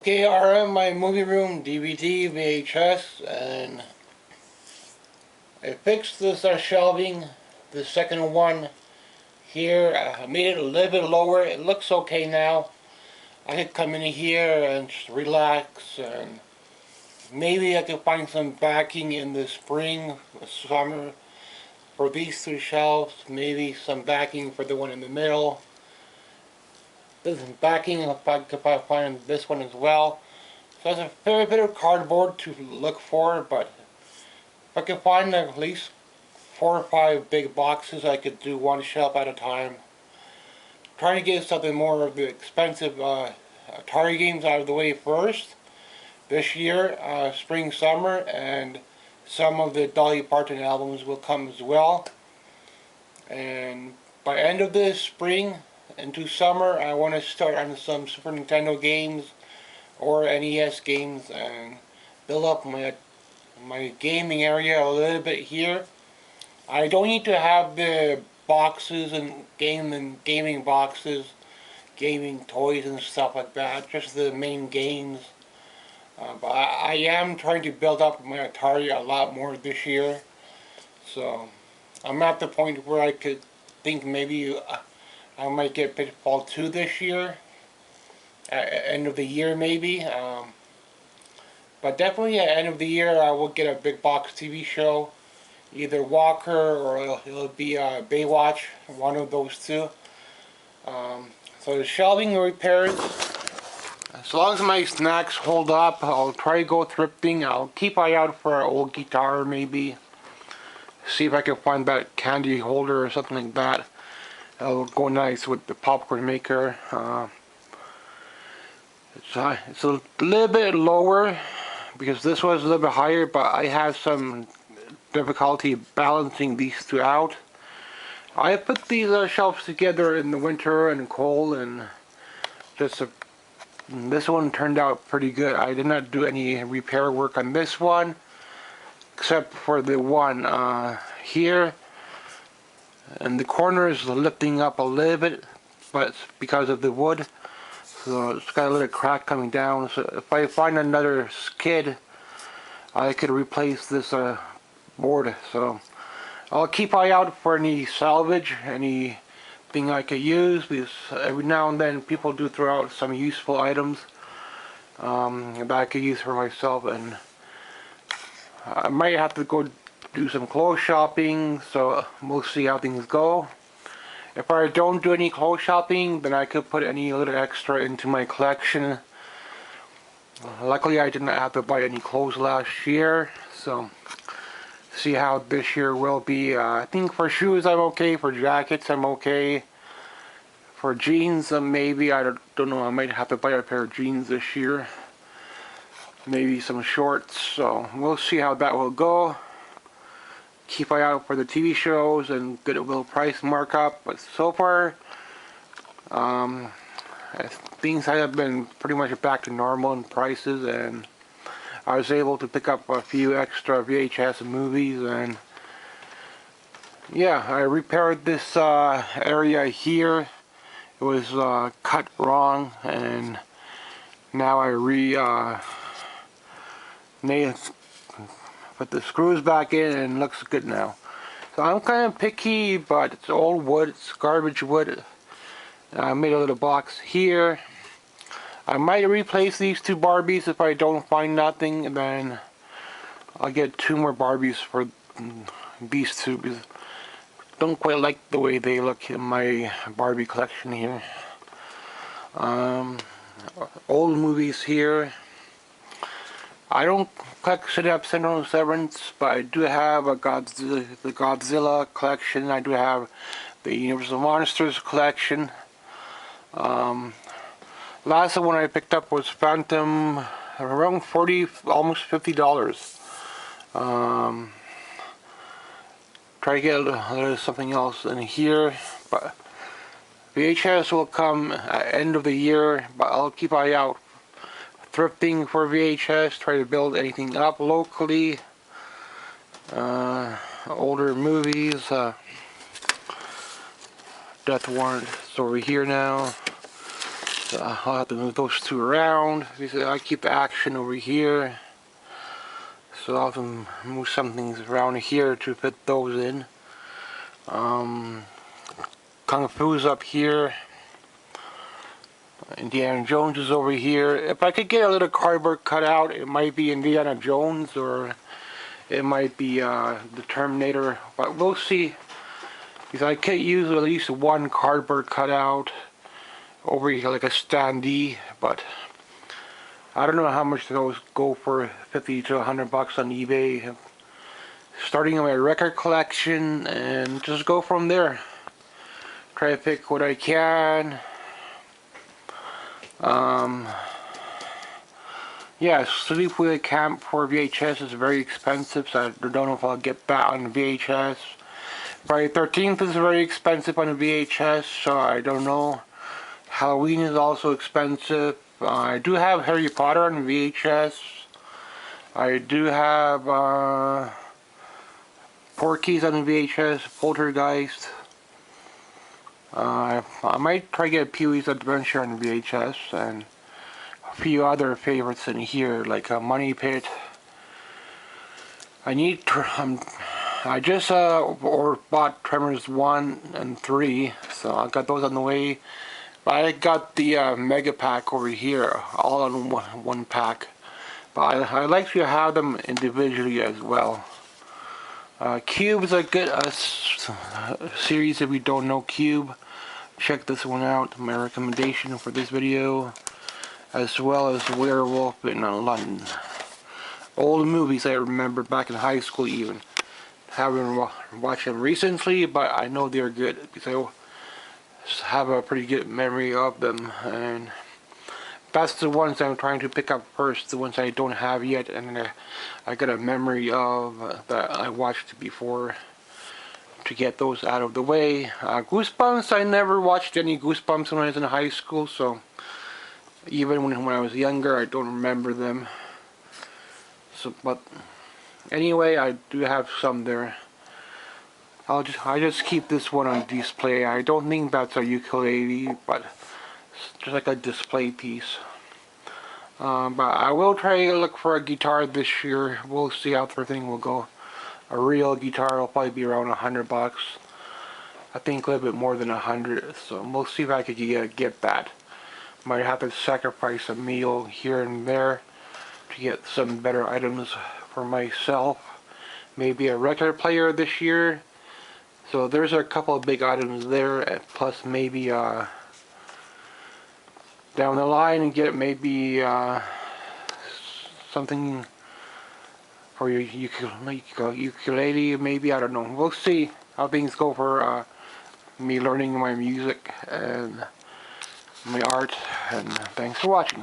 Okay, I have my movie room DVD, VHS, and I fixed this shelving, the second one here. I made it a little bit lower. It looks okay now. I could come in here and just relax, and maybe I could find some backing in the spring, summer for these two shelves. Maybe some backing for the one in the middle. This backing, if I could find this one as well. So there's a fair bit of cardboard to look for, but if I could find at least 4 or 5 big boxes, I could do one shelf at a time. Trying to get something more of the expensive Atari games out of the way first. This year, spring, summer, and some of the Dolly Parton albums will come as well. And by end of this spring into summer, I want to start on some Super Nintendo games or NES games and build up my gaming area a little bit here. I don't need to have the boxes and gaming boxes, gaming toys and stuff like that, just the main games. But I am trying to build up my Atari a lot more this year. So I'm at the point where I could think maybe I might get Pitfall 2 this year, at end of the year maybe. But definitely at end of the year I will get a big box TV show. Either Walker or it'll be Baywatch, one of those two. So the shelving repairs, as long as my snacks hold up, I'll try to go thrifting. I'll keep eye out for an old guitar maybe. See if I can find that candy holder or something like that. It'll go nice with the popcorn maker. It's a little bit lower because this was a little bit higher, but I have some difficulty balancing these two out. I put these shelves together in the winter and cold, and this one turned out pretty good. I did not do any repair work on this one except for the one here, and the corner is lifting up a little bit, but it's because of the wood, so it's got a little crack coming down. So if I find another skid, I could replace this board. So I'll keep eye out for any salvage, anything I could use, because every now and then people do throw out some useful items that I could use for myself, and I might have to go do some clothes shopping, so we'll see how things go. If I don't do any clothes shopping, then I could put any little extra into my collection. Luckily I didn't have to buy any clothes last year, so see how this year will be. I think for shoes I'm okay, for jackets I'm okay, for jeans maybe, I don't know, I might have to buy a pair of jeans this year, maybe some shorts, so we'll see how that will go. Keep eye out for the TV shows and get a little price markup, but so far things have been pretty much back to normal in prices, and I was able to pick up a few extra VHS movies, and yeah, I repaired this area here. It was cut wrong, and now I put the screws back in and it looks good now. So I'm kind of picky, but it's old wood, it's garbage wood. I made a little box here. I might replace these two Barbies if I don't find nothing, and then I'll get 2 more Barbies for these two, because I don't quite like the way they look in my Barbie collection here. Old movies here. I don't collect Syndrome Severance, but I do have the Godzilla collection. I do have the Universal Monsters collection. Last one I picked up was Phantom, around $40, almost $50. Try to get a little something else in here, but VHS will come at end of the year, but I'll keep eye out. Thrifting for VHS, try to build anything up locally. Older movies, Death Warrant is over here now. So I'll have to move those two around because I keep action over here. So I'll have to move some things around here to fit those in. Kung Fu's up here. Indiana Jones is over here. If I could get a little cardboard cut out, it might be Indiana Jones or it might be the Terminator, but we'll see. Because I could use at least one cardboard cutout over here, like a standee, but I don't know how much those go for. 50 to 100 bucks on eBay. Starting my record collection and just go from there. Try to pick what I can. Yeah, Sleepaway Camp for VHS is very expensive, so I don't know if I'll get that on VHS. Friday the 13th is very expensive on VHS, so I don't know. Halloween is also expensive. I do have Harry Potter on VHS. I do have Porky's on VHS, Poltergeist. I might try to get Pee-wee's Adventure on VHS, and a few other favorites in here, like Money Pit. I just bought Tremors 1 and 3, so I got those on the way. But I got the Mega Pack over here, all in one pack. But I like to have them individually as well. Cube is a good series if you don't know Cube. Check this one out, my recommendation for this video. As well as Werewolf in London. Old movies I remember back in high school even. Haven't watched them recently, but I know they're good because I have a pretty good memory of them. And that's the ones I'm trying to pick up first, the ones I don't have yet, and I got a memory of that I watched before to get those out of the way. Goosebumps, I never watched any Goosebumps when I was in high school, so even when I was younger, I don't remember them. So, but anyway, I do have some there. I just keep this one on display. I don't think that's a ukulele, but it's just like a display piece. But I will try to look for a guitar this year. We'll see how everything will go. A real guitar will probably be around 100 bucks. I think a little bit more than 100. So we'll see if I could get that. Might have to sacrifice a meal here and there to get some better items for myself. Maybe a record player this year. So there's a couple of big items there, plus maybe down the line and get maybe something for your ukulele, maybe, I don't know. We'll see how things go for me learning my music and my art, and thanks for watching.